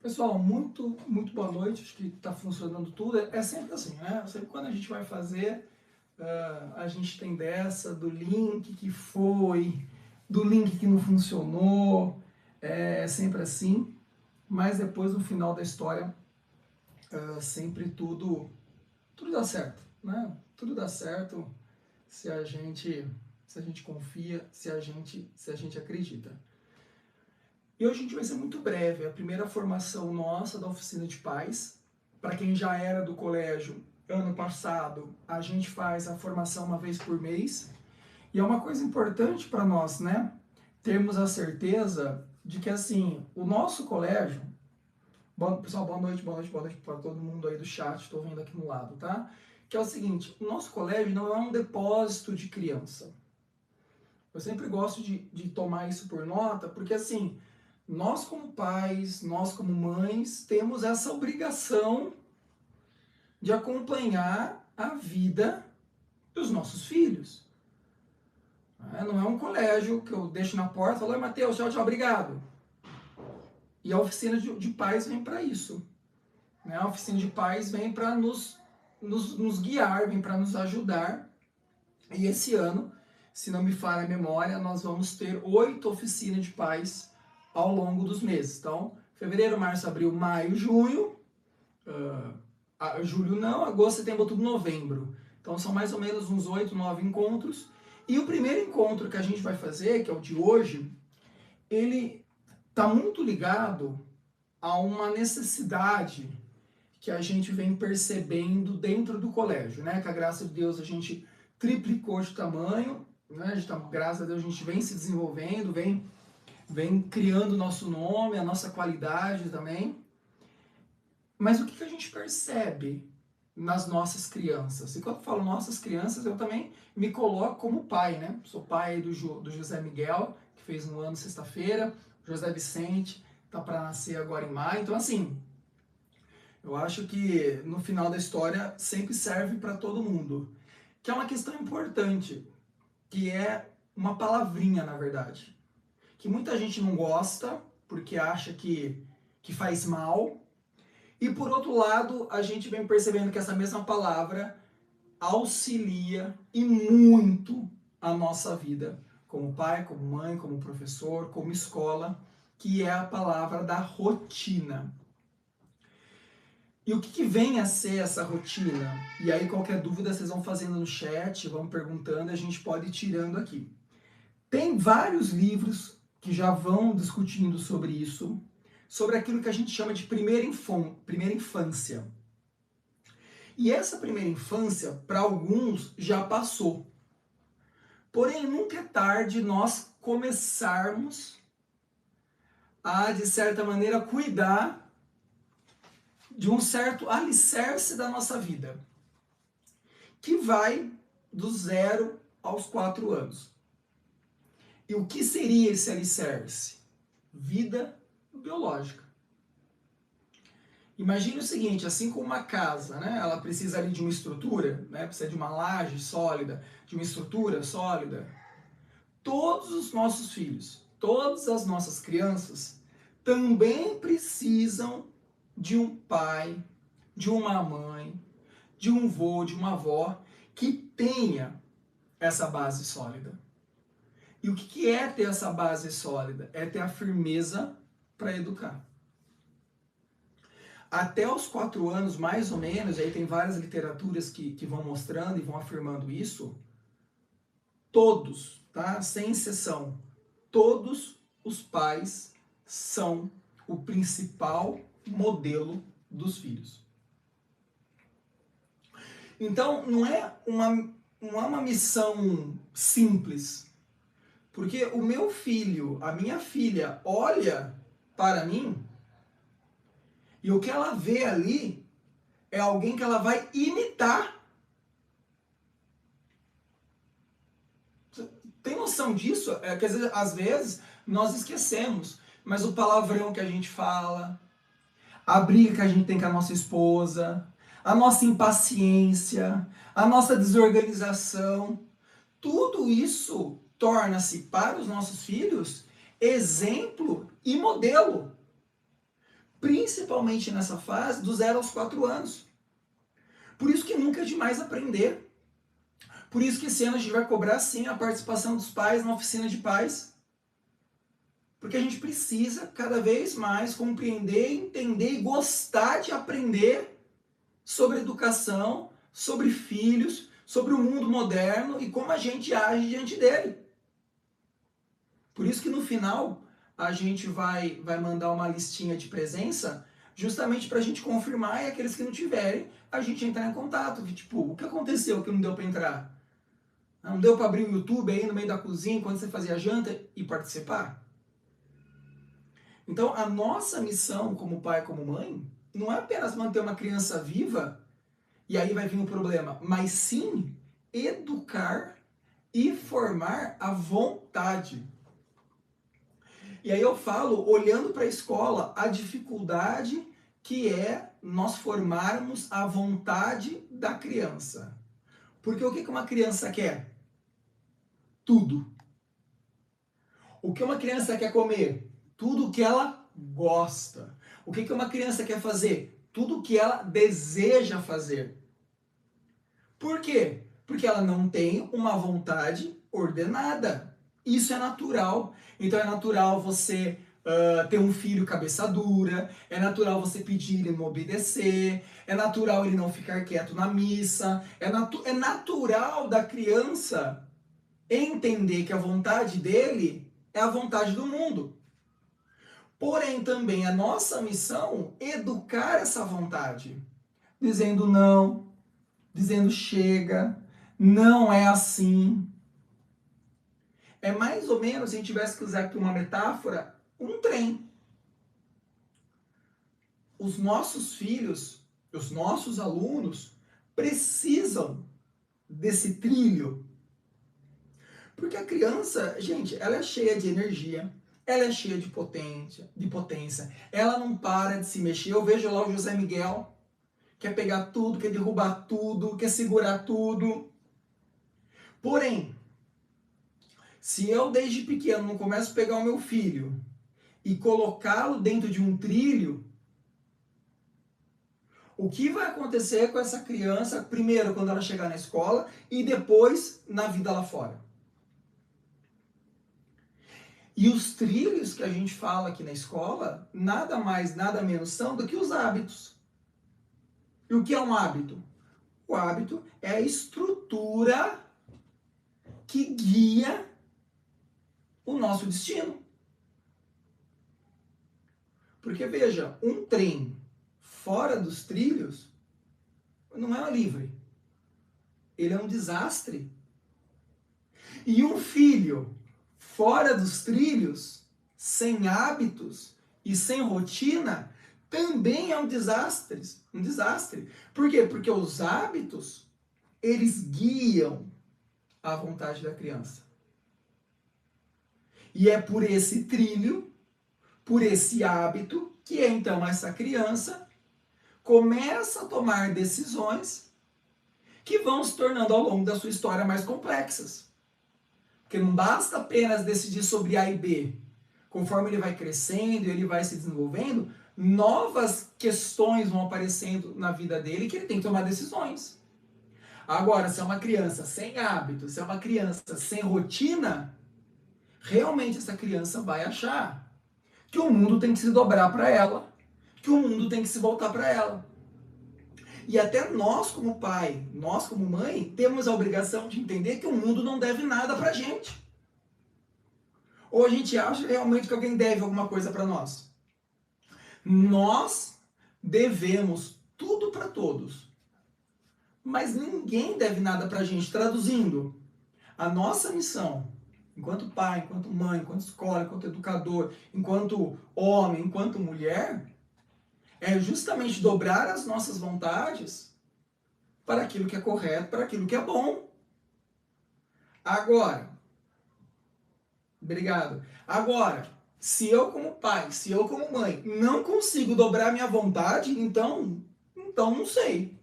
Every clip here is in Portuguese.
Pessoal, muito boa noite. Acho que está funcionando tudo. É sempre assim, né? Sempre quando a gente vai fazer, a gente tem dessa do link que foi, do link que não funcionou. É sempre assim. Mas depois, no final da história, sempre tudo dá certo, né? Tudo dá certo se a gente confia, se a gente acredita. E hoje a gente vai ser muito breve. É a primeira formação nossa da oficina de pais. Para quem já era do colégio, ano passado, a gente faz a formação uma vez por mês. E é uma coisa importante para nós, né? Termos a certeza de que, assim, o nosso colégio... Bom, pessoal, boa noite para todo mundo aí do chat, estou vendo aqui no lado, tá? Que é o seguinte, o nosso colégio não é um depósito de criança. Eu sempre gosto de tomar isso por nota, porque, assim, nós como pais, nós como mães, temos essa obrigação de acompanhar a vida dos nossos filhos. Não é um colégio que eu deixo na porta e falo: "Oi, Matheus, tchau, tchau, obrigado." E a oficina de pais vem para isso. A oficina de pais vem para nos guiar, vem para nos ajudar. E esse ano, se não me falha a memória, nós vamos ter 8 oficinas de pais ao longo dos meses. Então, fevereiro, março, abril, maio, junho, julho não, agosto, setembro, outubro, novembro. Então são mais ou menos uns 8, 9 encontros. E o primeiro encontro que a gente vai fazer, que é o de hoje, ele está muito ligado a uma necessidade que a gente vem percebendo dentro do colégio, né? Que a graça de Deus a gente triplicou de tamanho, né? Graças a Deus a gente vem se desenvolvendo, vem criando o nosso nome, a nossa qualidade também. Mas o que a gente percebe nas nossas crianças? E quando eu falo nossas crianças, eu também me coloco como pai, né? Sou pai do José Miguel, que fez um ano sexta-feira, José Vicente, tá para nascer agora em maio. Então, assim, eu acho que no final da história sempre serve para todo mundo. Que é uma questão importante, que é uma palavrinha, na verdade. Que muita gente não gosta, porque acha que faz mal. E por outro lado, a gente vem percebendo que essa mesma palavra auxilia e muito a nossa vida, como pai, como mãe, como professor, como escola, que é a palavra da rotina. E o que vem a ser essa rotina? E aí qualquer dúvida vocês vão fazendo no chat, vão perguntando, a gente pode ir tirando aqui. Tem vários livros que já vão discutindo sobre isso, sobre aquilo que a gente chama de primeira infância. E essa primeira infância, para alguns, já passou. Porém, nunca é tarde nós começarmos a, de certa maneira, cuidar de um certo alicerce da nossa vida, que vai do 0 aos 4 anos. E o que seria esse alicerce? Vida biológica. Imagine o seguinte, assim como uma casa, né, ela precisa ali de uma estrutura, né, precisa de uma laje sólida, de uma estrutura sólida. Todos os nossos filhos, todas as nossas crianças também precisam de um pai, de uma mãe, de um vô, de uma avó que tenha essa base sólida. E o que é ter essa base sólida? É ter a firmeza para educar. Até os 4 anos, mais ou menos, aí tem várias literaturas que vão mostrando e vão afirmando isso, todos, tá? Sem exceção, todos os pais são o principal modelo dos filhos. Então, não é uma missão simples, porque o meu filho, a minha filha, olha para mim e o que ela vê ali é alguém que ela vai imitar. Tem noção disso? É que às vezes nós esquecemos, mas o palavrão que a gente fala, a briga que a gente tem com a nossa esposa, a nossa impaciência, a nossa desorganização, tudo isso torna-se para os nossos filhos exemplo e modelo. principalmente nessa fase dos 0 aos 4 anos. Por isso que nunca é demais aprender. Por isso que esse ano a gente vai cobrar sim a participação dos pais na oficina de pais. Porque a gente precisa cada vez mais compreender, entender e gostar de aprender sobre educação, sobre filhos, sobre o mundo moderno e como a gente age diante dele. Por isso que no final a gente vai mandar uma listinha de presença justamente para a gente confirmar e aqueles que não tiverem, a gente entrar em contato. Tipo, o que aconteceu que não deu para entrar? Não deu para abrir o YouTube aí no meio da cozinha quando você fazia a janta e participar? Então, a nossa missão como pai, como mãe, não é apenas manter uma criança viva, e aí vai vir o problema, mas sim educar e formar a vontade. E aí eu falo, olhando para a escola, a dificuldade que é nós formarmos a vontade da criança. Porque o que uma criança quer? Tudo. O que uma criança quer comer? Tudo que ela gosta. O que uma criança quer fazer? Tudo que ela deseja fazer. Por quê? Porque ela não tem uma vontade ordenada. Isso é natural. Então é natural você ter um filho cabeça dura, é natural você pedir ele não obedecer, é natural ele não ficar quieto na missa, é natural da criança entender que a vontade dele é a vontade do mundo. Porém, também a nossa missão é educar essa vontade, dizendo não, dizendo chega, não é assim. É mais ou menos, se a gente tivesse que usar aqui uma metáfora, um trem. Os nossos filhos, os nossos alunos, precisam desse trilho. Porque a criança, gente, ela é cheia de energia, ela é cheia de potência, ela não para de se mexer. Eu vejo lá o José Miguel, quer pegar tudo, quer derrubar tudo, quer segurar tudo. Porém, se eu desde pequeno não começo a pegar o meu filho e colocá-lo dentro de um trilho, o que vai acontecer com essa criança, primeiro quando ela chegar na escola e depois na vida lá fora? E os trilhos que a gente fala aqui na escola, nada mais, nada menos são do que os hábitos. E o que é um hábito? O hábito é a estrutura que guia o nosso destino. Porque veja, um trem fora dos trilhos não é livre. Ele é um desastre. E um filho fora dos trilhos, sem hábitos e sem rotina, também é um desastre. Um desastre. Por quê? Porque os hábitos, eles guiam a vontade da criança. E é por esse trilho, por esse hábito, que então essa criança começa a tomar decisões que vão se tornando ao longo da sua história mais complexas. Porque não basta apenas decidir sobre A e B. Conforme ele vai crescendo e ele vai se desenvolvendo, novas questões vão aparecendo na vida dele que ele tem que tomar decisões. Agora, se é uma criança sem hábito, se é uma criança sem rotina, realmente essa criança vai achar que o mundo tem que se dobrar para ela, que o mundo tem que se voltar para ela. E até nós, como pai, nós, como mãe, temos a obrigação de entender que o mundo não deve nada pra gente. Ou a gente acha realmente que alguém deve alguma coisa para nós? Nós devemos tudo para todos. Mas ninguém deve nada pra gente. Traduzindo, a nossa missão, enquanto pai, enquanto mãe, enquanto escola, enquanto educador, enquanto homem, enquanto mulher, é justamente dobrar as nossas vontades para aquilo que é correto, para aquilo que é bom. Agora, se eu como pai, se eu como mãe, não consigo dobrar minha vontade, então não sei.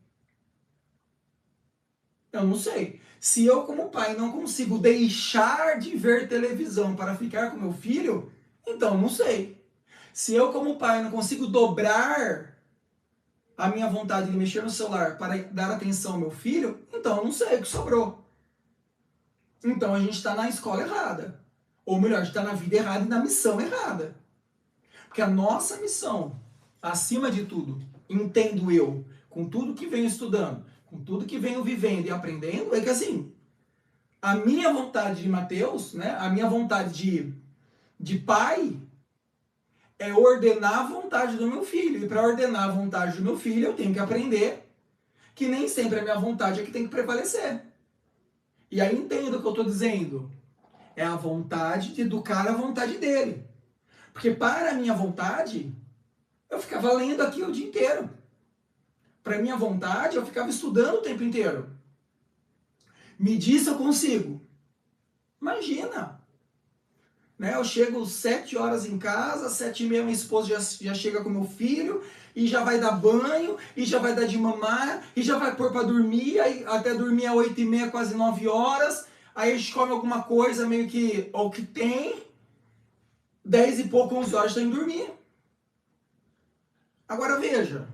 Eu não sei. Se eu como pai não consigo deixar de ver televisão para ficar com meu filho, então não sei. Se eu, como pai, não consigo dobrar a minha vontade de mexer no celular para dar atenção ao meu filho, então eu não sei o que sobrou. Então a gente está na escola errada. Ou melhor, a gente está na vida errada e na missão errada. Porque a nossa missão, acima de tudo, entendo eu, com tudo que venho estudando, com tudo que venho vivendo e aprendendo, é que assim, a minha vontade de Mateus, né, a minha vontade de pai, é ordenar a vontade do meu filho. E para ordenar a vontade do meu filho, eu tenho que aprender que nem sempre a minha vontade é que tem que prevalecer. E aí entenda o que eu estou dizendo. É a vontade de educar a vontade dele. Porque para a minha vontade, eu ficava lendo aqui o dia inteiro. Para a minha vontade, eu ficava estudando o tempo inteiro. Me diz se eu consigo. Imagina! Né? Eu chego 7 horas em casa, 7h30 minha esposa já chega com meu filho, e já vai dar banho, e já vai dar de mamar, e já vai pôr para dormir, aí até dormir às 8h30, quase 9 horas, aí a gente come alguma coisa meio que, ou que tem, 10 e pouco, 11 horas, está indo dormir. Agora veja,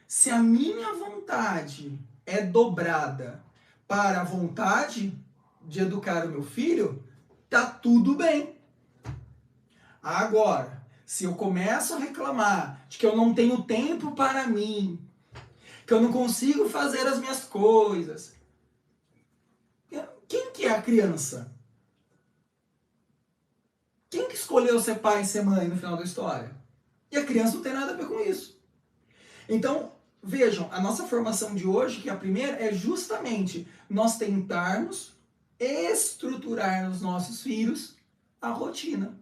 se a minha vontade é dobrada para a vontade de educar o meu filho, tá tudo bem. Agora, se eu começo a reclamar de que eu não tenho tempo para mim, que eu não consigo fazer as minhas coisas, quem que é a criança? Quem que escolheu ser pai e ser mãe no final da história? E a criança não tem nada a ver com isso. Então, vejam, a nossa formação de hoje, que é a primeira, é justamente nós tentarmos estruturar nos nossos filhos a rotina.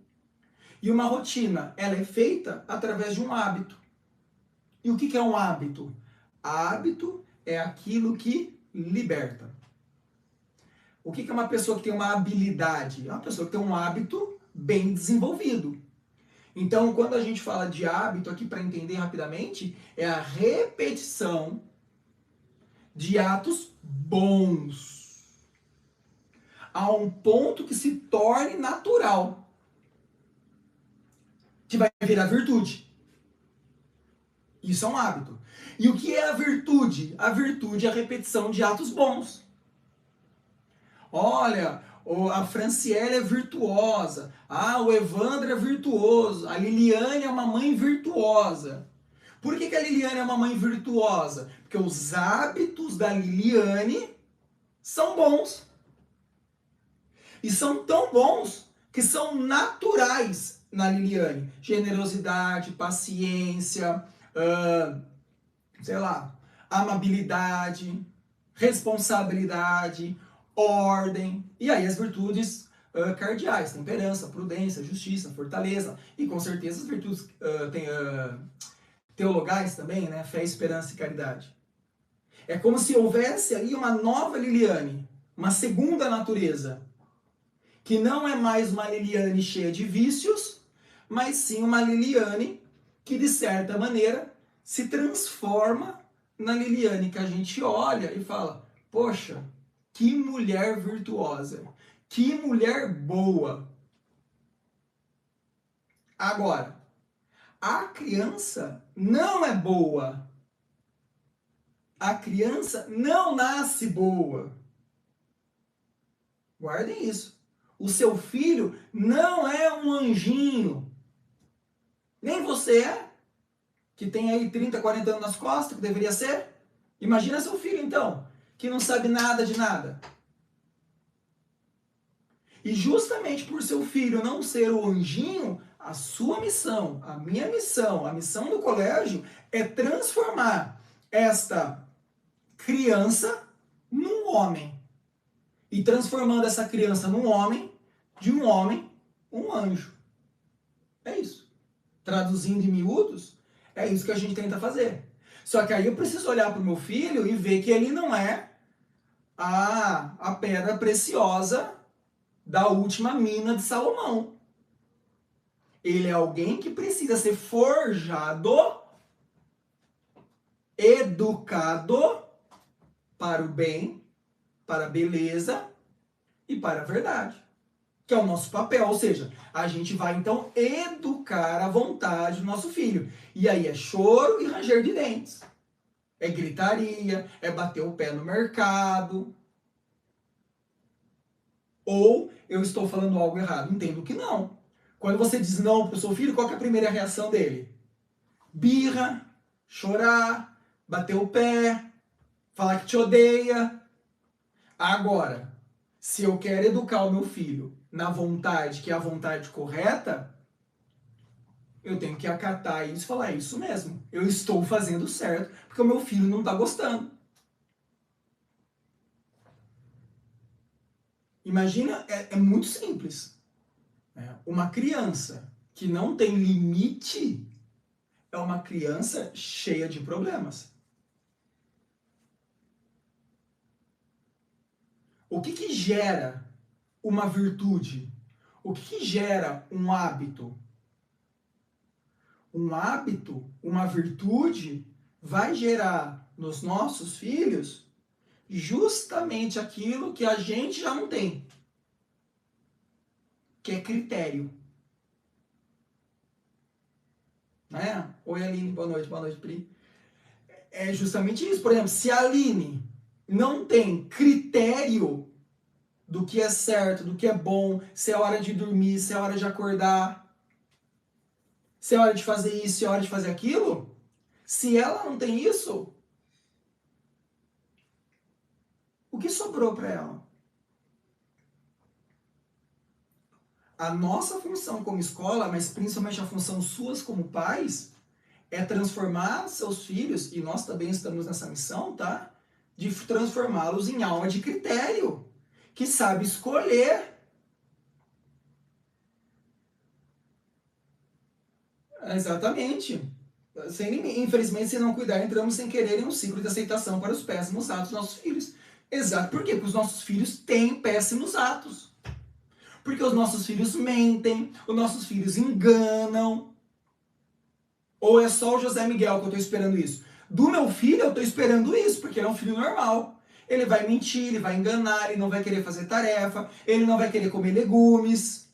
E uma rotina, ela é feita através de um hábito. E o que é um hábito? Hábito é aquilo que liberta. O que é uma pessoa que tem uma habilidade? É uma pessoa que tem um hábito bem desenvolvido. Então, quando a gente fala de hábito, aqui para entender rapidamente, é a repetição de atos bons a um ponto que se torne natural, que vai virar virtude. Isso é um hábito. E o que é a virtude? A virtude é a repetição de atos bons. Olha, a Franciele é virtuosa. Ah, o Evandro é virtuoso. A Liliane é uma mãe virtuosa. Por que a Liliane é uma mãe virtuosa? Porque os hábitos da Liliane são bons. E são tão bons que são naturais na Liliane. Generosidade, paciência, sei lá, amabilidade, responsabilidade, ordem. E aí as virtudes cardeais, temperança, prudência, justiça, fortaleza. E com certeza as virtudes teologais também, né? Fé, esperança e caridade. É como se houvesse aí uma nova Liliane, uma segunda natureza, que não é mais uma Liliane cheia de vícios, mas sim uma Liliane que, de certa maneira, se transforma na Liliane que a gente olha e fala, poxa, que mulher virtuosa, que mulher boa. Agora, a criança não é boa. A criança não nasce boa. Guardem isso. O seu filho não é um anjinho. Nem você é, que tem aí 30, 40 anos nas costas, que deveria ser. Imagina seu filho, então, que não sabe nada de nada. E justamente por seu filho não ser o anjinho, a sua missão, a minha missão, a missão do colégio é transformar esta criança num homem. E transformando essa criança num homem, de um homem, um anjo. É isso. Traduzindo em miúdos, é isso que a gente tenta fazer. Só que aí eu preciso olhar para o meu filho e ver que ele não é a pedra preciosa da última mina de Salomão. Ele é alguém que precisa ser forjado, educado para o bem, para a beleza e para a verdade. que é o nosso papel, ou seja, a gente vai então educar a vontade do nosso filho. E aí é choro e ranger de dentes. É gritaria, é bater o pé no mercado. Ou eu estou falando algo errado? Entendo que não. Quando você diz não para o seu filho, qual que é a primeira reação dele? Birra, chorar, bater o pé, falar que te odeia. Agora, se eu quero educar o meu filho na vontade, que é a vontade correta, eu tenho que acatar isso e falar, é isso mesmo, eu estou fazendo certo, porque o meu filho não está gostando. Imagina, é muito simples. Né? Uma criança que não tem limite é uma criança cheia de problemas. O que gera uma virtude? O que gera um hábito? Um hábito, uma virtude, vai gerar nos nossos filhos justamente aquilo que a gente já não tem, que é critério. Né? Oi, Aline, boa noite, Pri. É justamente isso. Por exemplo, se a Aline não tem critério do que é certo, do que é bom, se é hora de dormir, se é hora de acordar, se é hora de fazer isso, se é hora de fazer aquilo, se ela não tem isso, o que sobrou para ela? A nossa função como escola, mas principalmente a função suas como pais, é transformar seus filhos, e nós também estamos nessa missão, tá? De transformá-los em alma de critério, que sabe escolher. Exatamente. Infelizmente, se não cuidar, entramos sem querer em um ciclo de aceitação para os péssimos atos dos nossos filhos. Exato. Por quê? Porque os nossos filhos têm péssimos atos. Porque os nossos filhos mentem, os nossos filhos enganam. Ou é só o José Miguel que eu estou esperando isso? Do meu filho, eu estou esperando isso, porque ele é um filho normal. Ele vai mentir, ele vai enganar, ele não vai querer fazer tarefa, ele não vai querer comer legumes,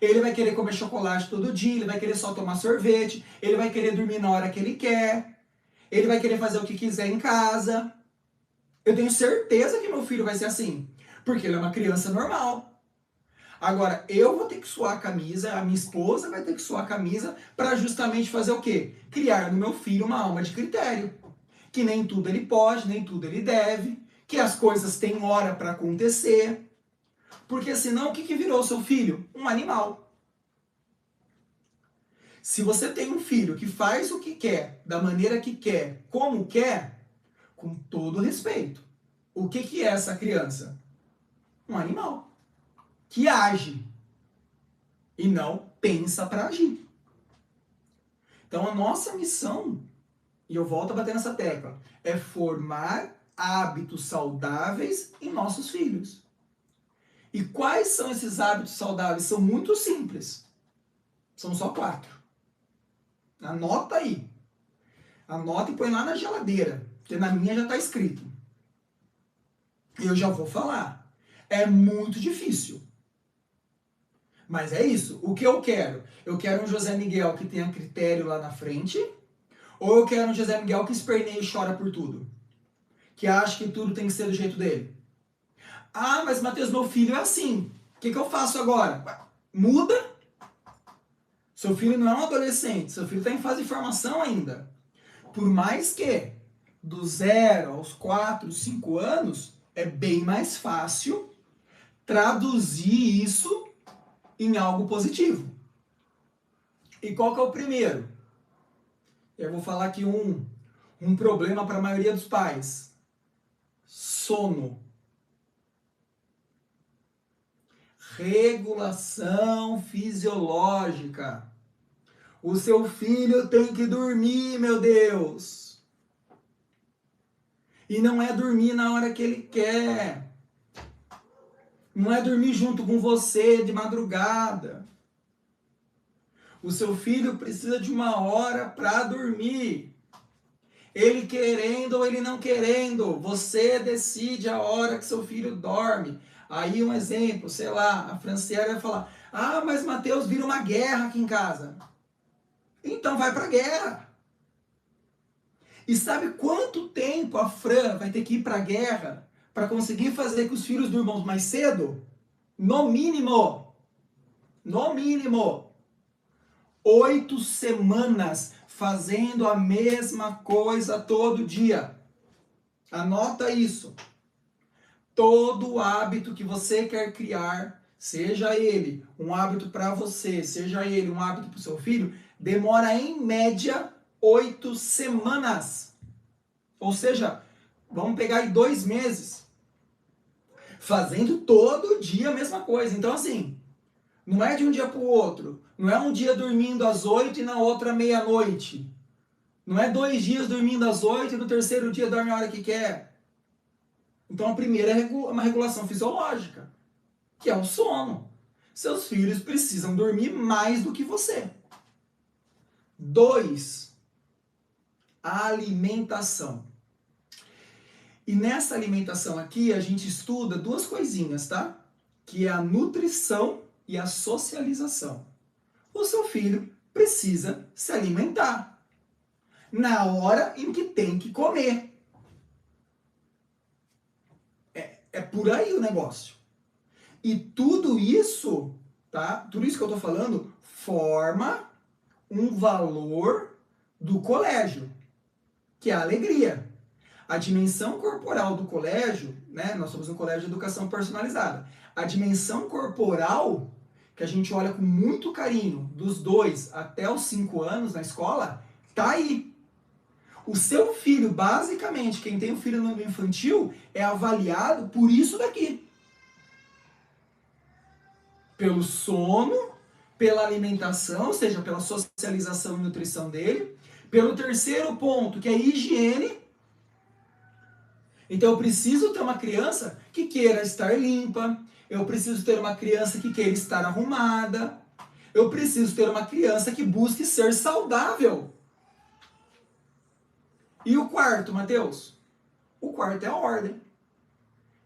ele vai querer comer chocolate todo dia, ele vai querer só tomar sorvete, ele vai querer dormir na hora que ele quer, ele vai querer fazer o que quiser em casa. Eu tenho certeza que meu filho vai ser assim, porque ele é uma criança normal. Agora, eu vou ter que suar a camisa, a minha esposa vai ter que suar a camisa para justamente fazer o quê? Criar no meu filho uma alma de critério. Que nem tudo ele pode, nem tudo ele deve, que as coisas têm hora para acontecer. Porque senão, o que virou seu filho? Um animal. Se você tem um filho que faz o que quer, da maneira que quer, como quer, com todo respeito, o que é essa criança? Um animal. Que age e não pensa para agir. Então a nossa missão, e eu volto a bater nessa tecla, é formar hábitos saudáveis em nossos filhos. E quais são esses hábitos saudáveis? São muito simples. São só 4. Anota aí. Anota e põe lá na geladeira, porque na minha já está escrito. Eu já vou falar. É muito difícil. Mas é isso. O que eu quero? Eu quero um José Miguel que tenha critério lá na frente, ou eu quero um José Miguel que esperneia e chora por tudo? Que acha que tudo tem que ser do jeito dele? Ah, mas Matheus, meu filho é assim. O que eu faço agora? Muda. Seu filho não é um adolescente, seu filho está em fase de formação ainda. Por mais que do 0 aos 4, 5 anos, é bem mais fácil traduzir isso em algo positivo. E qual que é o primeiro? Eu vou falar aqui um problema para a maioria dos pais. Sono. Regulação fisiológica. O seu filho tem que dormir, meu Deus. E não é dormir na hora que ele quer. Não é dormir junto com você de madrugada. O seu filho precisa de uma hora para dormir. Ele querendo ou ele não querendo, você decide a hora que seu filho dorme. Aí um exemplo, sei lá, a Franciele vai falar, ah, mas Mateus, vira uma guerra aqui em casa. Então vai pra guerra. E sabe quanto tempo a Fran vai ter que ir pra guerra para conseguir fazer que os filhos durmam mais cedo? No mínimo, 8 semanas fazendo a mesma coisa todo dia. Anota isso. Todo hábito que você quer criar, seja ele um hábito para você, seja ele um hábito para o seu filho, demora em média 8 semanas. Ou seja, vamos pegar aí 2 meses. Fazendo todo dia a mesma coisa. Então, assim, não é de um dia para o outro. Não é um dia dormindo às 8 e na outra meia-noite. Não é 2 dias dormindo às 8 e no terceiro dia dorme a hora que quer. Então, a primeira é uma regulação fisiológica, que é o sono. Seus filhos precisam dormir mais do que você. 2, a alimentação. E nessa alimentação aqui, a gente estuda 2 coisinhas, tá? Que é a nutrição e a socialização. O seu filho precisa se alimentar na hora em que tem que comer. É por aí o negócio. E tudo isso, tá? Tudo isso que eu tô falando forma um valor do colégio, que é a alegria. A dimensão corporal do colégio, né? Nós somos um colégio de educação personalizada. A dimensão corporal, que a gente olha com muito carinho, dos 2 até os 5 anos na escola, tá aí. O seu filho, basicamente, quem tem um filho no infantil, é avaliado por isso daqui. Pelo sono, pela alimentação, ou seja, pela socialização e nutrição dele. Pelo terceiro ponto, que é higiene. Então eu preciso ter uma criança que queira estar limpa. Eu preciso ter uma criança que queira estar arrumada. Eu preciso ter uma criança que busque ser saudável. E o quarto, Mateus? O quarto é a ordem,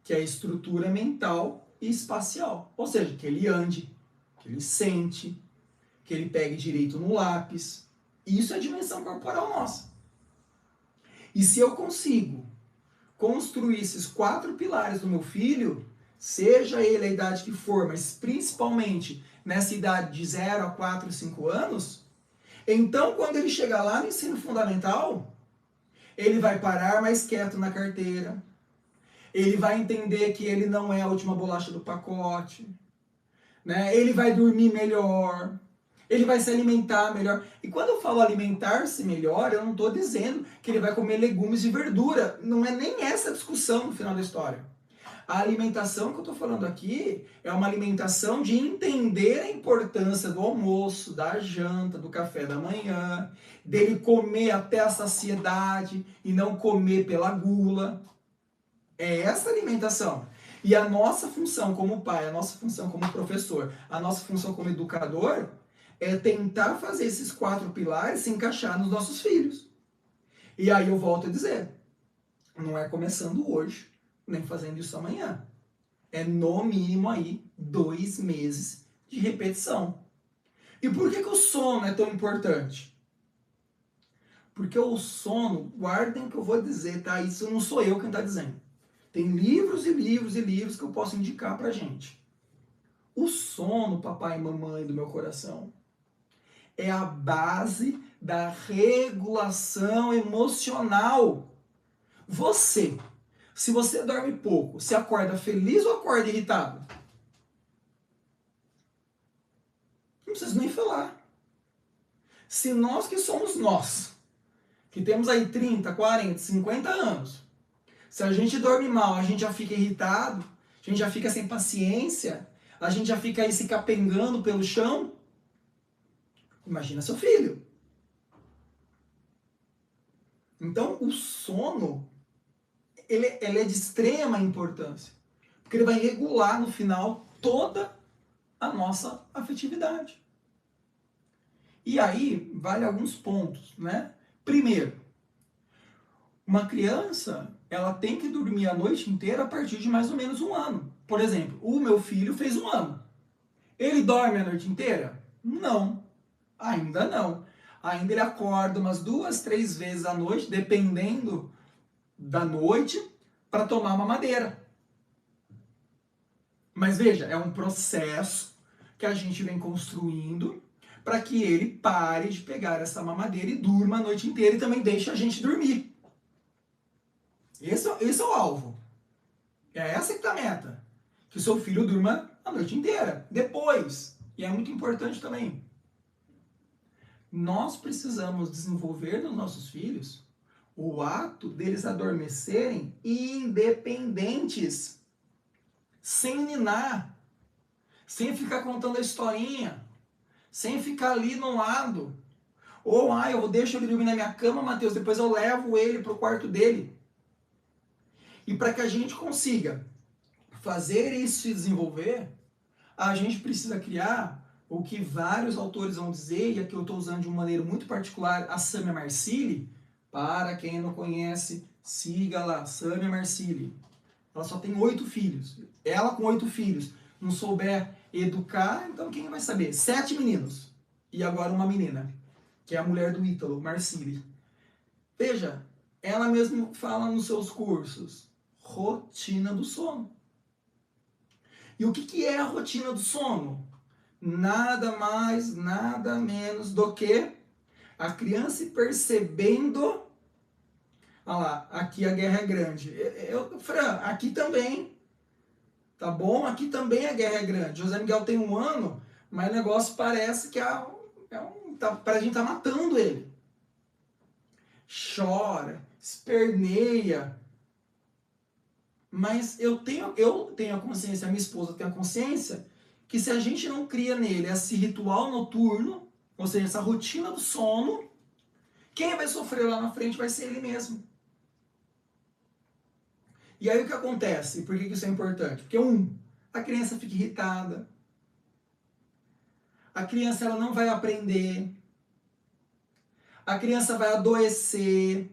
que é a estrutura mental e espacial. Ou seja, que ele ande, que ele sente, que ele pegue direito no lápis. Isso é a dimensão corporal nossa. E se eu consigo construir esses 4 pilares do meu filho, seja ele a idade que for, mas principalmente nessa idade de 0 a 4, 5 anos, então quando ele chegar lá no ensino fundamental, ele vai parar mais quieto na carteira, ele vai entender que ele não é a última bolacha do pacote, né? Ele vai dormir melhor, ele vai se alimentar melhor. E quando eu falo alimentar-se melhor, eu não estou dizendo que ele vai comer legumes e verdura. Não é nem essa a discussão no final da história. A alimentação que eu estou falando aqui é uma alimentação de entender a importância do almoço, da janta, do café da manhã, dele comer até a saciedade e não comer pela gula. É essa alimentação. E a nossa função como pai, a nossa função como professor, a nossa função como educador é tentar fazer esses 4 pilares se encaixar nos nossos filhos. E aí eu volto a dizer, não é começando hoje, nem fazendo isso amanhã. É no mínimo aí 2 meses de repetição. E por que o sono é tão importante? Porque o sono, guardem o que eu vou dizer, tá? Isso não sou eu quem está dizendo. Tem livros e livros e livros que eu posso indicar pra gente. O sono, papai e mamãe do meu coração, é a base da regulação emocional. Você, se você dorme pouco, se acorda feliz ou acorda irritado? Não preciso nem falar. Se nós que somos nós, que temos aí 30, 40, 50 anos, se a gente dorme mal, a gente já fica irritado, a gente já fica sem paciência, a gente já fica aí se capengando pelo chão, imagina seu filho. Então, o sono, ele é de extrema importância, porque ele vai regular no final toda a nossa afetividade. E aí, vale alguns pontos, né? Primeiro, uma criança, ela tem que dormir a noite inteira a partir de mais ou menos 1 ano. Por exemplo, o meu filho fez 1 ano. Ele dorme a noite inteira? Não, ainda não. Ainda ele acorda umas 2, 3 vezes à noite, dependendo da noite, para tomar uma mamadeira. Mas veja, é um processo que a gente vem construindo para que ele pare de pegar essa mamadeira e durma a noite inteira e também deixe a gente dormir. Esse é o alvo. É essa que tá a meta. Que o seu filho durma a noite inteira. Depois, e é muito importante também, nós precisamos desenvolver nos nossos filhos o ato deles adormecerem independentes, sem ninar, sem ficar contando a historinha, sem ficar ali no lado. Ou, eu deixo ele dormir na minha cama, Mateus, depois eu levo ele para o quarto dele. E para que a gente consiga fazer isso se desenvolver, a gente precisa criar o que vários autores vão dizer, e aqui eu estou usando de uma maneira muito particular a Samia Marsili. Para quem não conhece, siga lá, Samia Marsili. Ela só tem 8 filhos. Ela com 8 filhos não souber educar, então quem vai saber? 7 meninos. E agora uma menina, que é a mulher do Ítalo, Marsili. Veja, ela mesma fala nos seus cursos, rotina do sono. E o que é a rotina do sono? Nada mais, nada menos do que a criança percebendo. Olha lá, aqui a guerra é grande. Fran, aqui também, tá bom? Aqui também a guerra é grande. José Miguel tem 1 ano, mas o negócio parece que a gente tá matando ele. Chora, esperneia. Mas eu tenho a consciência, a minha esposa tem a consciência, que se a gente não cria nele esse ritual noturno, ou seja, essa rotina do sono, quem vai sofrer lá na frente vai ser ele mesmo. E aí o que acontece? Por que isso é importante? Porque a criança fica irritada, a criança ela não vai aprender, a criança vai adoecer.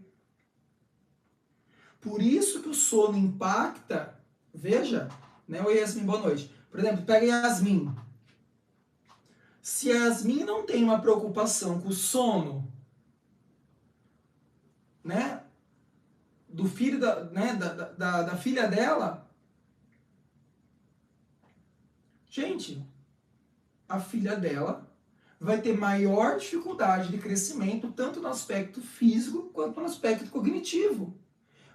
Por isso que o sono impacta, veja, né? Oi, Yasmin, boa noite. Por exemplo, pega Yasmin. Se a Yasmin não tem uma preocupação com o sono, né, do filho da filha dela, gente, a filha dela vai ter maior dificuldade de crescimento, tanto no aspecto físico quanto no aspecto cognitivo.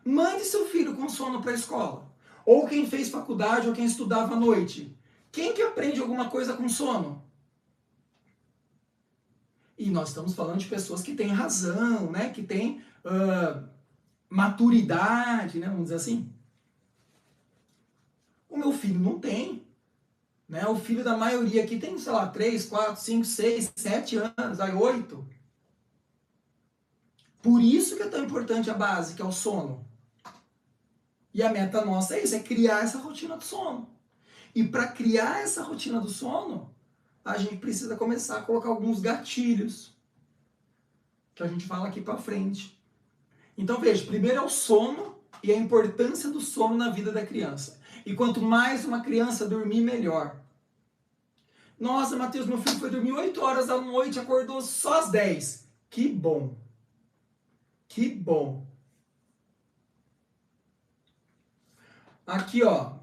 Mande seu filho com sono para a escola. Ou quem fez faculdade, ou quem estudava à noite. Quem que aprende alguma coisa com sono? E nós estamos falando de pessoas que têm razão, né? Que têm maturidade, né? Vamos dizer assim. O meu filho não tem. Né? O filho da maioria aqui tem, sei lá, 3, 4, 5, 6, 7 anos, aí 8. Por isso que é tão importante a base, que é o sono. E a meta nossa é isso, é criar essa rotina do sono. E para criar essa rotina do sono, a gente precisa começar a colocar alguns gatilhos, que a gente fala aqui para frente. Então veja, primeiro é o sono e a importância do sono na vida da criança. E quanto mais uma criança dormir, melhor. Nossa, Mateus, meu filho foi dormir 8 horas da noite, acordou só às 10. Que bom. Que bom. Aqui, ó.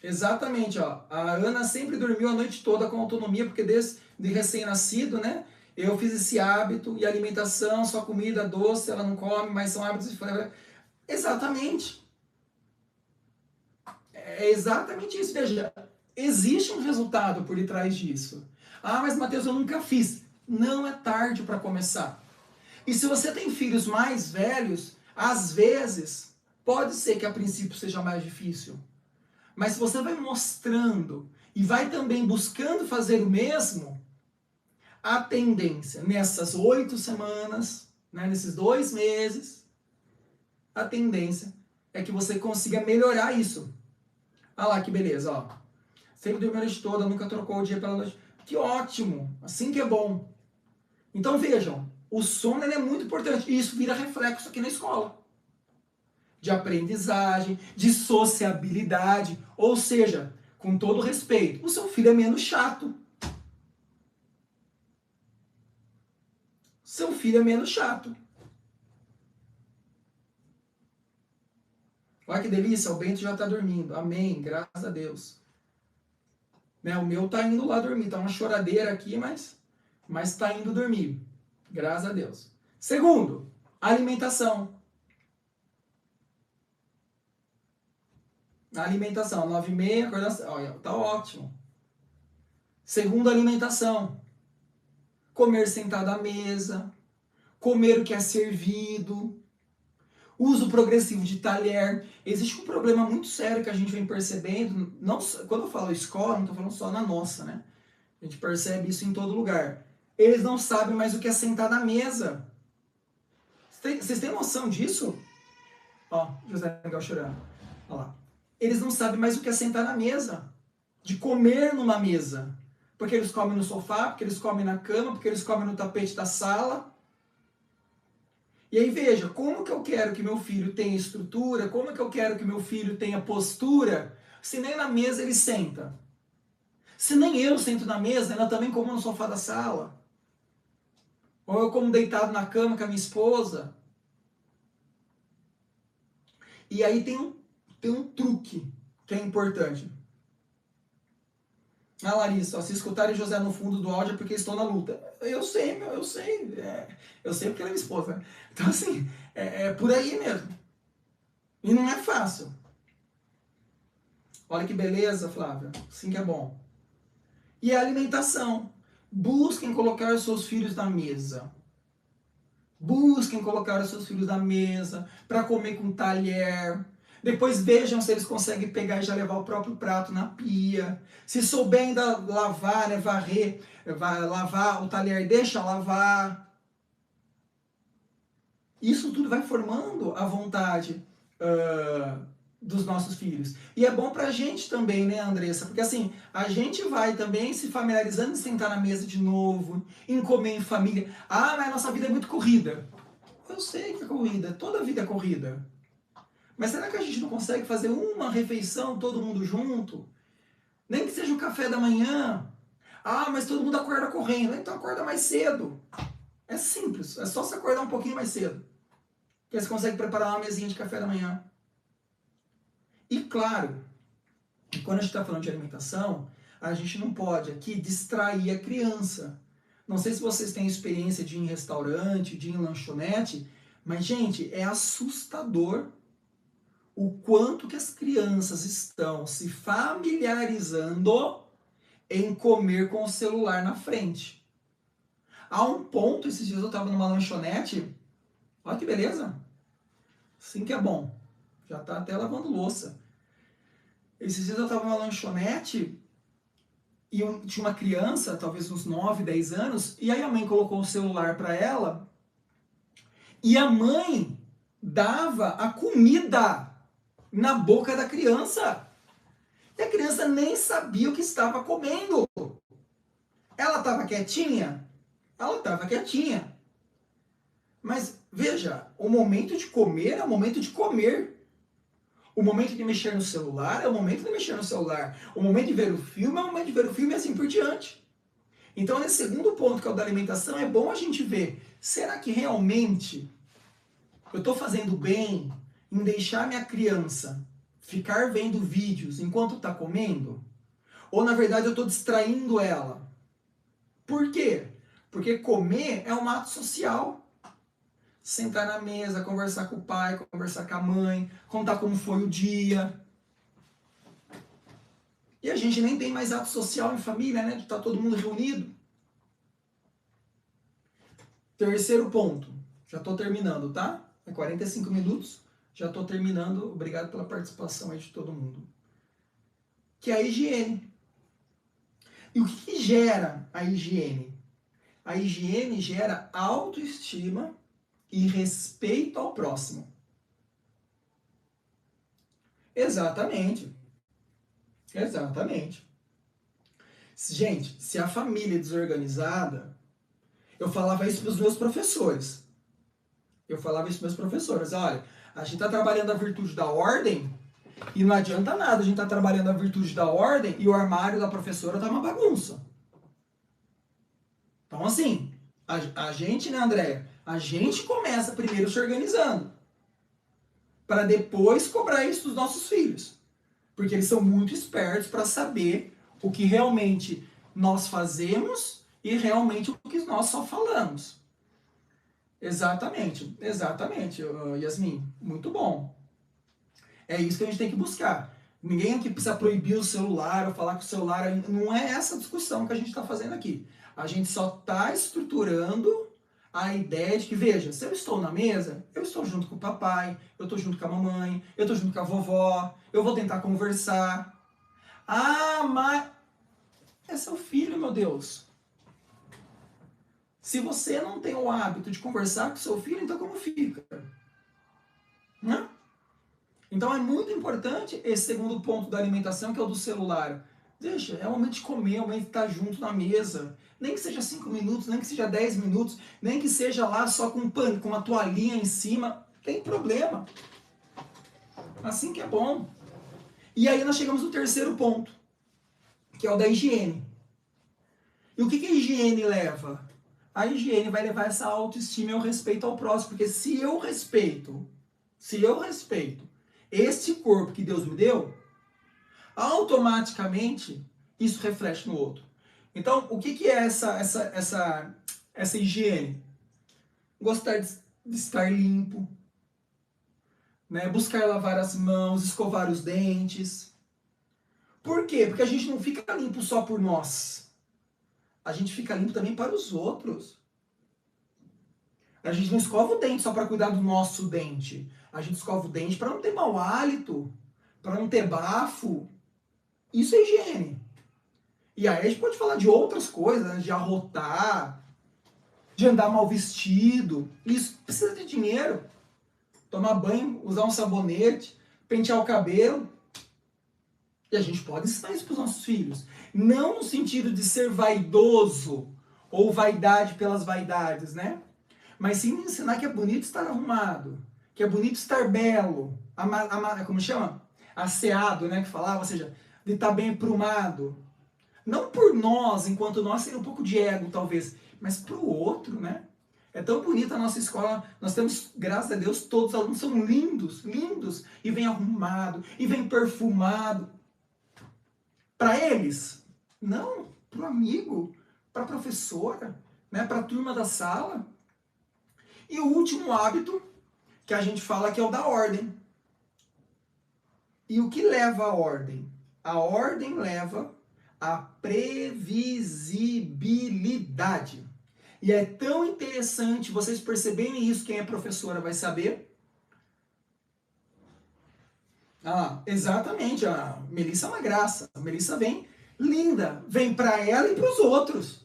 Exatamente, ó. A Ana sempre dormiu a noite toda com autonomia, porque desde recém-nascido, né? Eu fiz esse hábito, e alimentação, só comida doce, ela não come, mas são hábitos... Exatamente. É exatamente isso. Veja, existe um resultado por detrás disso. Ah, mas Mateus, eu nunca fiz. Não é tarde para começar. E se você tem filhos mais velhos, às vezes, pode ser que a princípio seja mais difícil. Mas se você vai mostrando e vai também buscando fazer o mesmo, a tendência nessas 8 semanas, né, nesses 2 meses, a tendência é que você consiga melhorar isso. Olha lá que beleza, ó. Sempre dormiu a noite toda, nunca trocou o dia pela noite. Que ótimo, assim que é bom. Então vejam, o sono é muito importante e isso vira reflexo aqui na escola. de aprendizagem, de sociabilidade. Ou seja, com todo respeito, o seu filho é menos chato. Seu filho é menos chato. Olha que delícia, o Bento já está dormindo. Amém, graças a Deus. Né, o meu tá indo lá dormir. Tá uma choradeira aqui, mas tá indo dormir. Graças a Deus. Segundo, alimentação. Alimentação, 9h30, acordação. Olha, tá ótimo. Segundo, alimentação. Comer sentado à mesa. Comer o que é servido. Uso progressivo de talher. Existe um problema muito sério que a gente vem percebendo. Não, quando eu falo escola, não estou falando só na nossa, né? A gente percebe isso em todo lugar. Eles não sabem mais o que é sentar na mesa. Vocês têm noção disso? Ó, José Miguel chorando. Olha lá. Eles não sabem mais o que é sentar na mesa. De comer numa mesa. Porque eles comem no sofá, porque eles comem na cama, porque eles comem no tapete da sala. E aí veja, como que eu quero que meu filho tenha estrutura, como que eu quero que meu filho tenha postura, se nem na mesa ele senta. Se nem eu sento na mesa, ainda também como no sofá da sala. Ou eu como deitado na cama com a minha esposa. E aí tem um truque que é importante. Ah, Larissa, ó, se escutarem José no fundo do áudio é porque estou na luta. Eu sei, meu, eu sei. Eu sei porque ela é minha esposa. Né? Então, assim, é por aí mesmo. E não é fácil. Olha que beleza, Flávia. Sim que é bom. E a alimentação. Busquem colocar os seus filhos na mesa. Busquem colocar os seus filhos na mesa para comer com talher. Depois vejam se eles conseguem pegar e já levar o próprio prato na pia. Se souber ainda lavar, né, varrer, lavar o talher, deixa lavar. Isso tudo vai formando a vontade dos nossos filhos. E é bom pra gente também, né, Andressa? Porque assim, a gente vai também se familiarizando em sentar na mesa de novo, em comer em família. Ah, mas a nossa vida é muito corrida. Eu sei que é corrida, toda vida é corrida. Mas será que a gente não consegue fazer uma refeição todo mundo junto? Nem que seja o café da manhã. Ah, mas todo mundo acorda correndo. Então acorda mais cedo. É simples, é só se acordar um pouquinho mais cedo. Que aí você consegue preparar uma mesinha de café da manhã. E claro, quando a gente está falando de alimentação, a gente não pode aqui distrair a criança. Não sei se vocês têm experiência de ir em restaurante, de ir em lanchonete, mas, gente, é assustador o quanto que as crianças estão se familiarizando em comer com o celular na frente. Há um ponto, esses dias eu estava numa lanchonete, olha que beleza, sim que é bom, já está até lavando louça. Esses dias eu estava numa lanchonete e tinha uma criança, talvez uns 9, 10 anos, e aí a mãe colocou o celular para ela e a mãe dava a comida na boca da criança. E a criança nem sabia o que estava comendo. Ela estava quietinha? Ela estava quietinha. Mas veja, o momento de comer é o momento de comer. O momento de mexer no celular é o momento de mexer no celular. O momento de ver o filme é o momento de ver o filme e assim por diante. Então, nesse segundo ponto, que é o da alimentação, é bom a gente ver, será que realmente eu estou fazendo bem em deixar minha criança ficar vendo vídeos enquanto está comendo? Ou, na verdade, eu estou distraindo ela? Por quê? Porque comer é um ato social. Sentar na mesa, conversar com o pai, conversar com a mãe, contar como foi o dia. E a gente nem tem mais ato social em família, né? De estar todo mundo reunido. Terceiro ponto. Já estou terminando, tá? É 45 minutos. Já estou terminando. Obrigado pela participação aí de todo mundo. Que é a higiene. E o que gera a higiene? A higiene gera autoestima e respeito ao próximo. Exatamente. Exatamente. Gente, se a família é desorganizada, eu falava isso para os meus professores. Eu falava isso para meus professores, olha, a gente está trabalhando a virtude da ordem e não adianta nada a gente tá trabalhando a virtude da ordem e o armário da professora tá uma bagunça. Então assim, a gente, né, Andréia? A gente começa primeiro se organizando para depois cobrar isso dos nossos filhos. Porque eles são muito espertos para saber o que realmente nós fazemos e realmente o que nós só falamos. Exatamente, exatamente, Yasmin. Muito bom. É isso que a gente tem que buscar. Ninguém aqui precisa proibir o celular ou falar que o celular... Não é essa discussão que a gente está fazendo aqui. A gente só está estruturando a ideia de que, veja, se eu estou na mesa, eu estou junto com o papai, eu estou junto com a mamãe, eu estou junto com a vovó, eu vou tentar conversar. Ah, mas... é seu filho, meu Deus. Se você não tem o hábito de conversar com seu filho, então como fica? Né? Então é muito importante esse segundo ponto da alimentação, que é o do celular. Deixa, é o momento de comer, é o momento de estar junto na mesa. Nem que seja 5 minutos, nem que seja 10 minutos, nem que seja lá só com uma toalhinha em cima. Tem problema. Assim que é bom. E aí nós chegamos no terceiro ponto, que é o da higiene. E o que a higiene leva? A higiene vai levar essa autoestima e o respeito ao próximo. Porque se eu respeito este corpo que Deus me deu, automaticamente isso reflete no outro. Então, o que é essa higiene? Gostar de estar limpo, né? Buscar lavar as mãos, escovar os dentes. Por quê? Porque a gente não fica limpo só por nós. A gente fica limpo também para os outros. A gente não escova o dente só para cuidar do nosso dente. A gente escova o dente para não ter mau hálito, para não ter bafo. Isso é higiene. E aí a gente pode falar de outras coisas, né? De arrotar, de andar mal vestido. Isso precisa de dinheiro. Tomar banho, usar um sabonete, pentear o cabelo. E a gente pode ensinar isso para os nossos filhos. Não no sentido de ser vaidoso ou vaidade pelas vaidades, né? Mas sim ensinar que é bonito estar arrumado, que é bonito estar belo, como chama? Asseado, né? Que falava, ou seja, de estar bem aprumado. Não por nós, enquanto nós tem um pouco de ego, talvez, mas para o outro, né? É tão bonita a nossa escola, nós temos, graças a Deus, todos os alunos são lindos, lindos, e vem arrumado, e vem perfumado. Para eles, não, para o amigo, para a professora, né? Para a turma da sala. E o último hábito que a gente fala que é o da ordem. E o que leva à ordem? A ordem leva à previsibilidade. E é tão interessante vocês perceberem isso, quem é professora vai saber. Ah, exatamente, a Melissa é uma graça. A Melissa vem linda, vem para ela e para os outros.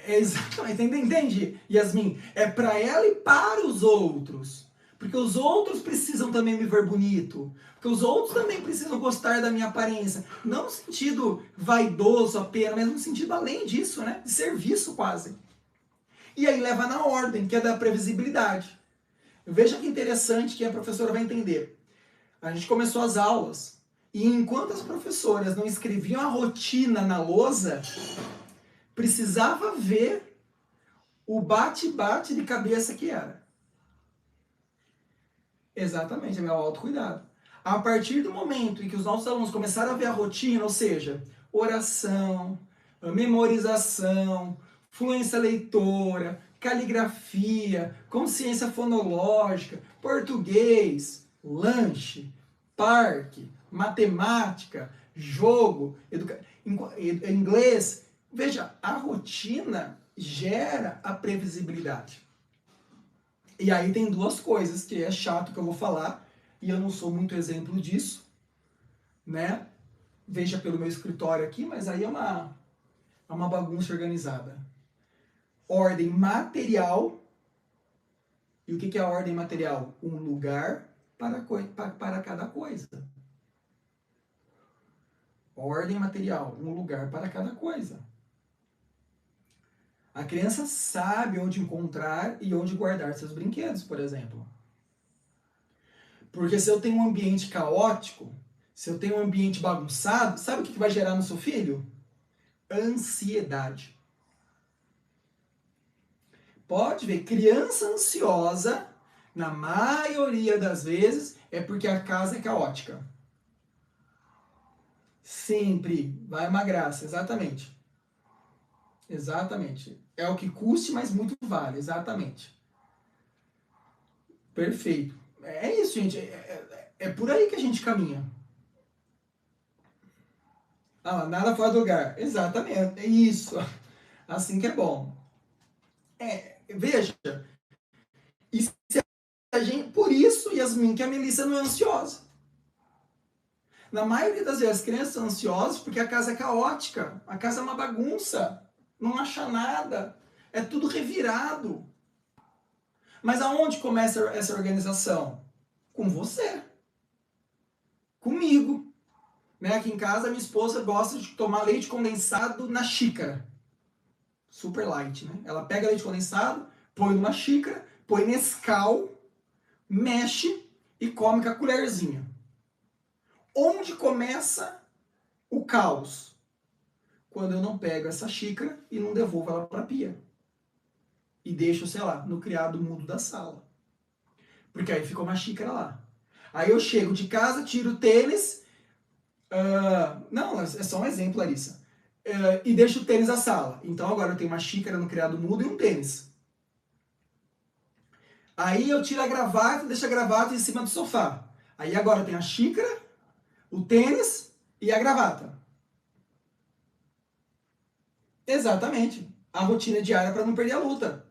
Exatamente, entende, Yasmin? É para ela e para os outros. Porque os outros precisam também me ver bonito. Porque os outros também precisam gostar da minha aparência. Não no sentido vaidoso apenas, mas no sentido além disso, né? De serviço quase. E aí leva na ordem, que é da previsibilidade. Veja que interessante que a professora vai entender. A gente começou as aulas e enquanto as professoras não escreviam a rotina na lousa, precisava ver o bate-bate de cabeça que era. Exatamente, é meu autocuidado. A partir do momento em que os nossos alunos começaram a ver a rotina, ou seja, oração, memorização, fluência leitora, caligrafia, consciência fonológica, português, lanche, parque, matemática, jogo, inglês. Veja, a rotina gera a previsibilidade. E aí tem duas coisas que é chato que eu vou falar, e eu não sou muito exemplo disso, né? Veja pelo meu escritório aqui, mas aí é uma bagunça organizada. Ordem material. E o que é a ordem material? Um lugar para cada coisa. Ordem material, um lugar para cada coisa. A criança sabe onde encontrar e onde guardar seus brinquedos, por exemplo. Porque se eu tenho um ambiente caótico, se eu tenho um ambiente bagunçado, sabe o que vai gerar no seu filho? Ansiedade. Pode ver, criança ansiosa, na maioria das vezes, é porque a casa é caótica. Sempre vai uma graça, exatamente. Exatamente. É o que custe, mas muito vale, exatamente. Perfeito. É isso, gente. É por aí que a gente caminha. Ah, nada fora do lugar. Exatamente. É isso. Assim que é bom. Veja, e se a gente, por isso, Yasmin, que a Melissa não é ansiosa. Na maioria das vezes, as crianças são ansiosas porque a casa é caótica, a casa é uma bagunça, não acha nada, é tudo revirado. Mas aonde começa essa organização? Com você, comigo. Né? Aqui em casa, minha esposa gosta de tomar leite condensado na xícara. Super light, né? Ela pega leite condensado, põe numa xícara, põe Nescau, mexe e come com a colherzinha. Onde começa o caos? Quando eu não pego essa xícara e não devolvo ela para a pia. E deixo, sei lá, no criado mudo da sala. Porque aí fica uma xícara lá. Aí eu chego de casa, tiro o tênis. Não, é só um exemplo, Larissa. E deixo o tênis na sala. Então agora eu tenho uma xícara no criado mudo e um tênis. Aí eu tiro a gravata e deixo a gravata em cima do sofá. Aí agora eu tenho a xícara, o tênis e a gravata. Exatamente. A rotina diária para não perder a luta.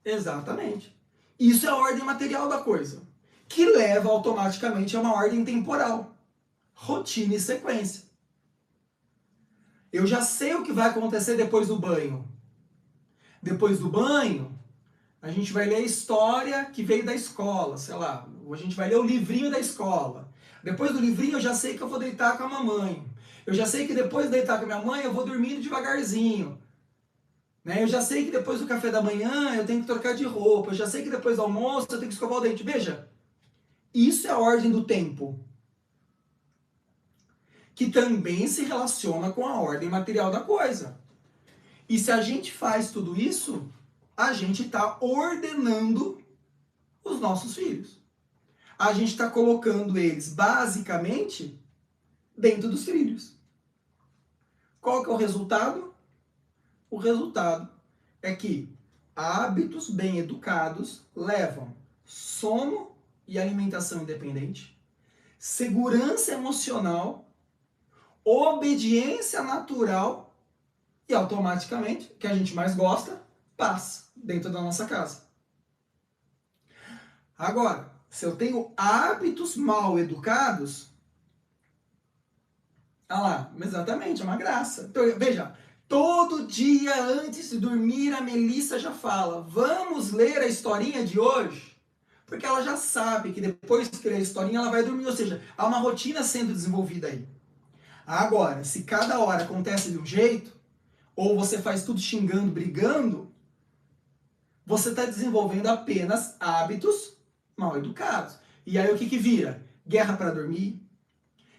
Exatamente. Isso é a ordem material da coisa, que leva automaticamente a uma ordem temporal. Rotina e sequência. Eu já sei o que vai acontecer depois do banho. Depois do banho, a gente vai ler a história que veio da escola, sei lá, ou a gente vai ler o livrinho da escola. Depois do livrinho eu já sei que eu vou deitar com a mamãe. Eu já sei que depois de deitar com a minha mãe eu vou dormindo devagarzinho. Né? Eu já sei que depois do café da manhã eu tenho que trocar de roupa. Eu já sei que depois do almoço eu tenho que escovar o dente. Veja, isso é a ordem do tempo, que também se relaciona com a ordem material da coisa. E se a gente faz tudo isso, a gente está ordenando os nossos filhos. A gente está colocando eles, basicamente, dentro dos trilhos. Qual que é o resultado? O resultado é que hábitos bem educados levam sono e alimentação independente, segurança emocional, obediência natural e automaticamente, o que a gente mais gosta, paz dentro da nossa casa. Agora, se eu tenho hábitos mal educados, ah lá, exatamente, é uma graça. Então, veja, todo dia antes de dormir a Melissa já fala, vamos ler a historinha de hoje? Porque ela já sabe que depois que ler a historinha ela vai dormir, ou seja, há uma rotina sendo desenvolvida aí. Agora, se cada hora acontece de um jeito, ou você faz tudo xingando, brigando, você está desenvolvendo apenas hábitos mal educados. E aí o que vira? Guerra para dormir,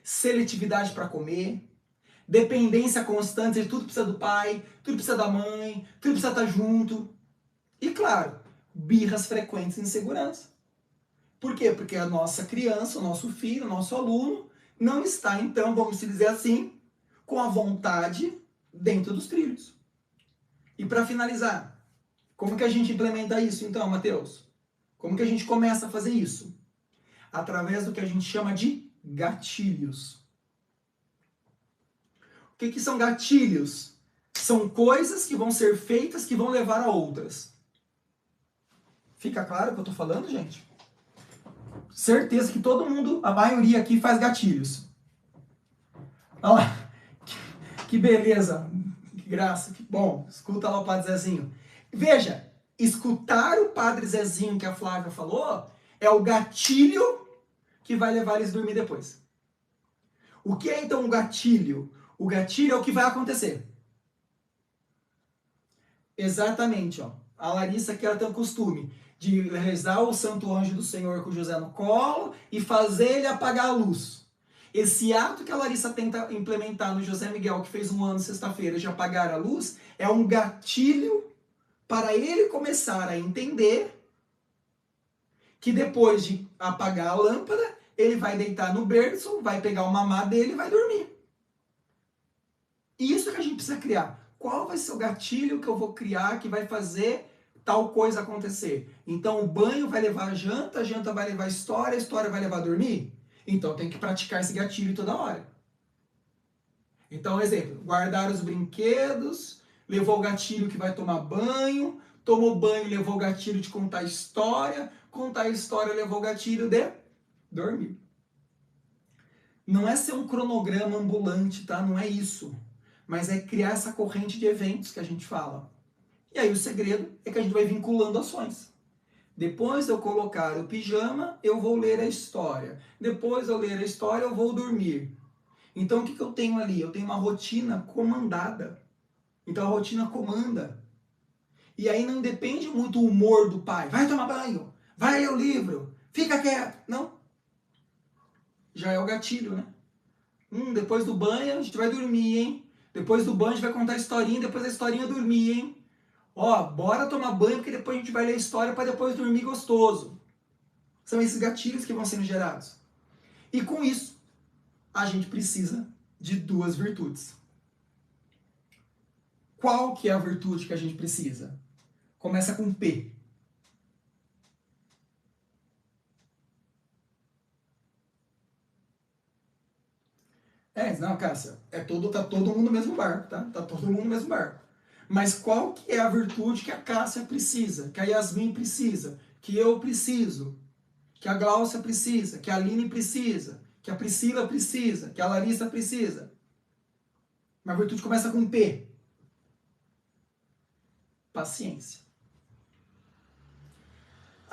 seletividade para comer, dependência constante, tudo precisa do pai, tudo precisa da mãe, tudo precisa estar junto. E claro, birras frequentes e insegurança. Por quê? Porque a nossa criança, o nosso filho, o nosso aluno não está, então, vamos dizer assim, com a vontade dentro dos trilhos. E para finalizar, como que a gente implementa isso então, Matheus? Como que a gente começa a fazer isso? Através do que a gente chama de gatilhos. O que são gatilhos? São coisas que vão ser feitas que vão levar a outras. Fica claro o que eu estou falando, gente? Certeza que todo mundo, a maioria aqui, faz gatilhos. Olha lá, que beleza, que graça, que bom. Escuta lá o Padre Zezinho. Veja, escutar o Padre Zezinho que a Flávia falou é o gatilho que vai levar eles a dormir depois. O que é então o gatilho? O gatilho é o que vai acontecer. Exatamente, ó. A Larissa que ela tem o costume de rezar o Santo Anjo do Senhor com o José no colo e fazer ele apagar a luz. Esse ato que a Larissa tenta implementar no José Miguel, que fez 1 ano sexta-feira, de apagar a luz, é um gatilho para ele começar a entender que depois de apagar a lâmpada, ele vai deitar no berço, vai pegar o mamá dele e vai dormir. E isso que a gente precisa criar. Qual vai ser o gatilho que eu vou criar que vai fazer tal coisa acontecer? Então o banho vai levar a janta vai levar a história vai levar a dormir? Então tem que praticar esse gatilho toda hora. Então, exemplo, guardar os brinquedos, levou o gatilho que vai tomar banho, tomou banho, levou o gatilho de contar a história levou o gatilho de dormir. Não é ser um cronograma ambulante, tá? Não é isso. Mas é criar essa corrente de eventos que a gente fala. E aí o segredo é que a gente vai vinculando ações. Depois de eu colocar o pijama, eu vou ler a história. Depois de eu ler a história, eu vou dormir. Então o que eu tenho ali? Eu tenho uma rotina comandada. Então a rotina comanda. E aí não depende muito o humor do pai. Vai tomar banho, vai ler o livro, fica quieto. Não. Já é o gatilho, né? Depois do banho a gente vai dormir, hein? Depois do banho a gente vai contar a historinha, depois da historinha dormir, hein? Ó, bora tomar banho porque depois a gente vai ler a história para depois dormir gostoso. São esses gatilhos que vão sendo gerados. E com isso, a gente precisa de 2 virtudes. Qual que é a virtude que a gente precisa? Começa com P. Não, Cássia, tá todo mundo no mesmo barco, tá? Tá todo mundo no mesmo barco. Mas qual que é a virtude que a Cássia precisa, que a Yasmin precisa, que eu preciso, que a Gláucia precisa, que a Aline precisa, que a Priscila precisa, que a Larissa precisa? Uma virtude começa com P. Paciência.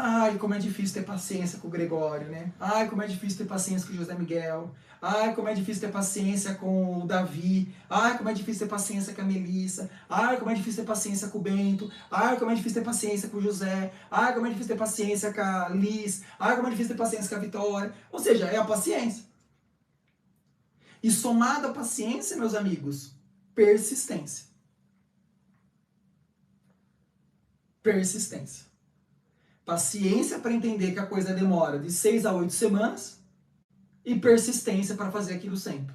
Ai, como é difícil ter paciência com o Gregório, né? Ai, como é difícil ter paciência com o José Miguel. Ai, como é difícil ter paciência com o Davi. Ai, como é difícil ter paciência com a Melissa. Ai, como é difícil ter paciência com o Bento. Ai, como é difícil ter paciência com o José. Ai, como é difícil ter paciência com a Liz. Ai, como é difícil ter paciência com a Vitória. Ou seja, é a paciência. E somado à paciência, meus amigos, persistência. Persistência. Paciência para entender que a coisa demora de 6 a 8 semanas e persistência para fazer aquilo sempre.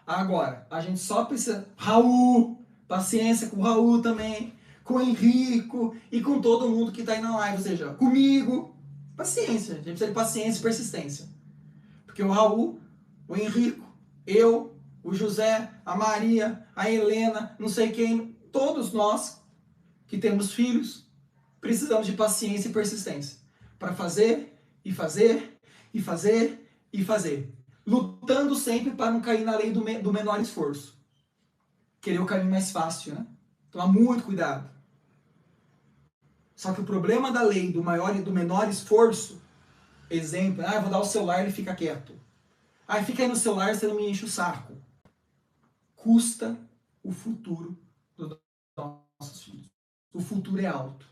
Agora, a gente só precisa... Raul, paciência com o Raul também, com o Henrico e com todo mundo que está aí na live, ou seja, comigo. Paciência, a gente precisa de paciência e persistência. Porque o Raul, o Henrico, eu, o José, a Maria, a Helena, não sei quem, todos nós que temos filhos, precisamos de paciência e persistência para fazer e fazer e fazer e fazer. Lutando sempre para não cair na lei do menor esforço. Querer o caminho mais fácil, né? Tomar muito cuidado. Só que o problema da lei do maior e do menor esforço, exemplo, eu vou dar o celular e ele fica quieto. Fica aí no celular, você não me enche o saco. Custa o futuro dos nossos filhos. O futuro é alto.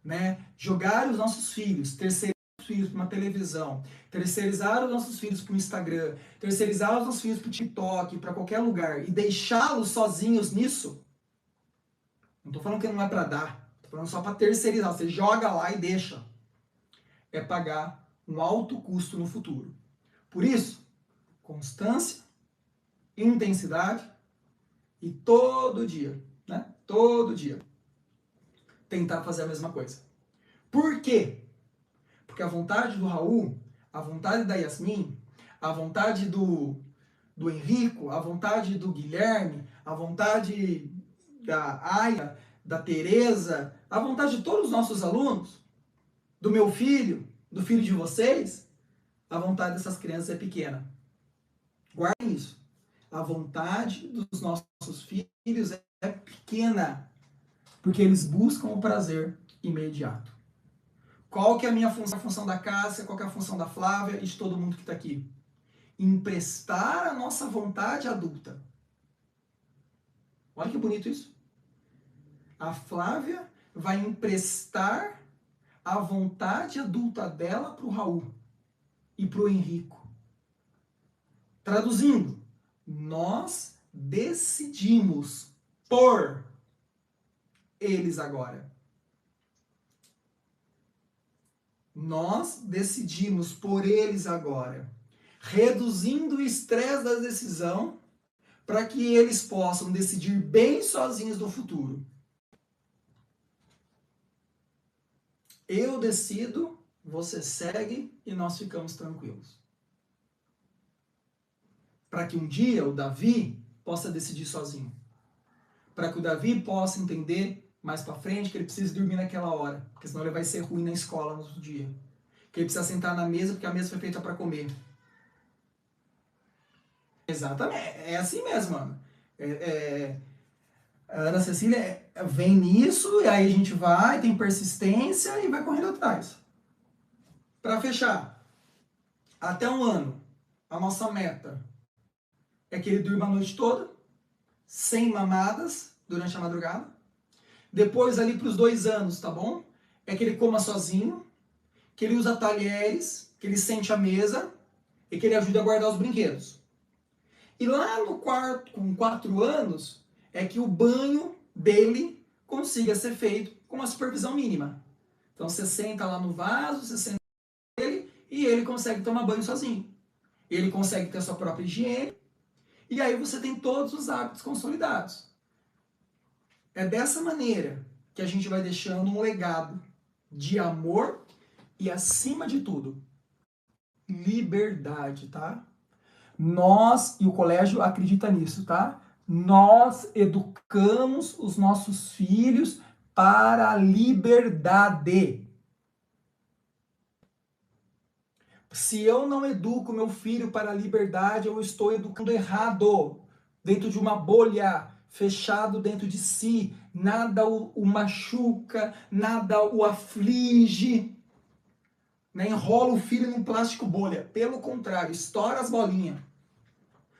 Né? Jogar os nossos filhos, terceirizar os filhos para uma televisão, terceirizar os nossos filhos para o Instagram, terceirizar os nossos filhos para o TikTok, para qualquer lugar e deixá-los sozinhos nisso, não estou falando que não é para dar, estou falando só para terceirizar, você joga lá e deixa, é pagar um alto custo no futuro. Por isso, constância, intensidade e todo dia, né? Todo dia, tentar fazer a mesma coisa. Por quê? Porque a vontade do Raul, a vontade da Yasmin, a vontade do Henrico, a vontade do Guilherme, a vontade da Aya, da Tereza, a vontade de todos os nossos alunos, do meu filho, do filho de vocês, a vontade dessas crianças é pequena. Guardem isso. A vontade dos nossos filhos é pequena, porque eles buscam o prazer imediato. Qual que é a minha função, a função da Cássia, qual que é a função da Flávia e de todo mundo que está aqui? Emprestar a nossa vontade adulta. Olha que bonito isso. A Flávia vai emprestar a vontade adulta dela para o Raul e para o Henrico. Traduzindo, nós decidimos por eles agora. Nós decidimos por eles agora, reduzindo o estresse da decisão para que eles possam decidir bem sozinhos no futuro. Eu decido, você segue e nós ficamos tranquilos. Para que um dia o Davi possa decidir sozinho. Para que o Davi possa entender mais para frente que ele precisa dormir naquela hora, porque senão ele vai ser ruim na escola no outro dia. Que ele precisa sentar na mesa porque a mesa foi feita para comer. Exatamente, é assim mesmo, mano. A Ana Cecília vem nisso, e aí a gente vai, tem persistência e vai correndo atrás. Para fechar, até 1 ano, a nossa meta é que ele durma a noite toda, sem mamadas durante a madrugada. Depois, ali para os 2 anos, tá bom? É que ele coma sozinho, que ele usa talheres, que ele sente a mesa e que ele ajude a guardar os brinquedos. E lá no quarto, com 4 anos, é que o banho dele consiga ser feito com uma supervisão mínima. Então você senta lá no vaso, você senta nele e ele consegue tomar banho sozinho. Ele consegue ter a sua própria higiene e aí você tem todos os hábitos consolidados. É dessa maneira que a gente vai deixando um legado de amor e, acima de tudo, liberdade, tá? Nós, e o colégio acredita nisso, tá? Nós educamos os nossos filhos para a liberdade. Se eu não educo meu filho para a liberdade, eu estou educando errado, dentro de uma bolha, fechado dentro de si, nada o machuca, nada o aflige, né? Enrola o filho num plástico bolha. Pelo contrário, estoura as bolinhas.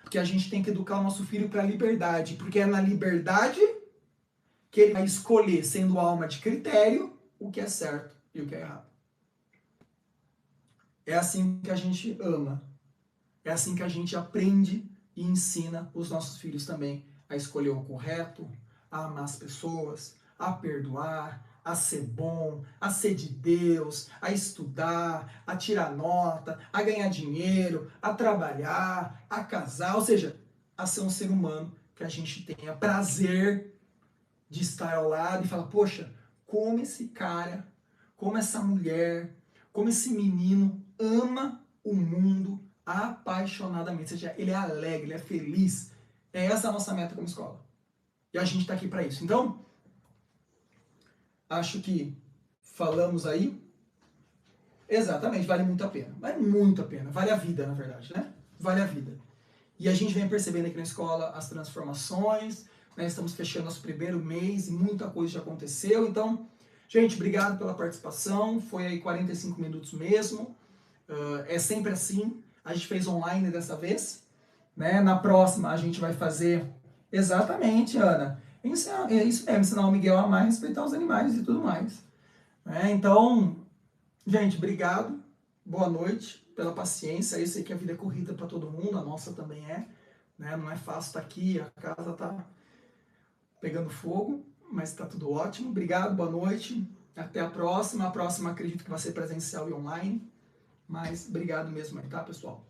Porque a gente tem que educar o nosso filho para a liberdade, porque é na liberdade que ele vai escolher, sendo alma de critério, o que é certo e o que é errado. É assim que a gente ama. É assim que a gente aprende e ensina os nossos filhos também a escolher o correto, a amar as pessoas, a perdoar, a ser bom, a ser de Deus, a estudar, a tirar nota, a ganhar dinheiro, a trabalhar, a casar, ou seja, a ser um ser humano que a gente tenha prazer de estar ao lado e falar, poxa, como esse cara, como essa mulher, como esse menino ama o mundo apaixonadamente, ou seja, ele é alegre, ele é feliz. É essa a nossa meta como escola. E a gente está aqui para isso. Então, acho que falamos aí. Exatamente, vale muito a pena. Vale muito a pena. Vale a vida, na verdade, né? Vale a vida. E a gente vem percebendo aqui na escola as transformações, né? Estamos fechando nosso primeiro mês e muita coisa já aconteceu. Então, gente, obrigado pela participação. Foi aí 45 minutos mesmo. É sempre assim. A gente fez online dessa vez, né? Na próxima a gente vai fazer exatamente, Ana. É isso mesmo, ensinar o Miguel a amar e respeitar os animais e tudo mais. Então, gente, obrigado. Boa noite pela paciência. Eu sei que a vida é corrida para todo mundo, a nossa também é. Né? Não é fácil estar aqui, a casa está pegando fogo, mas está tudo ótimo. Obrigado, boa noite. Até a próxima. A próxima acredito que vai ser presencial e online. Mas obrigado mesmo aí, tá, pessoal?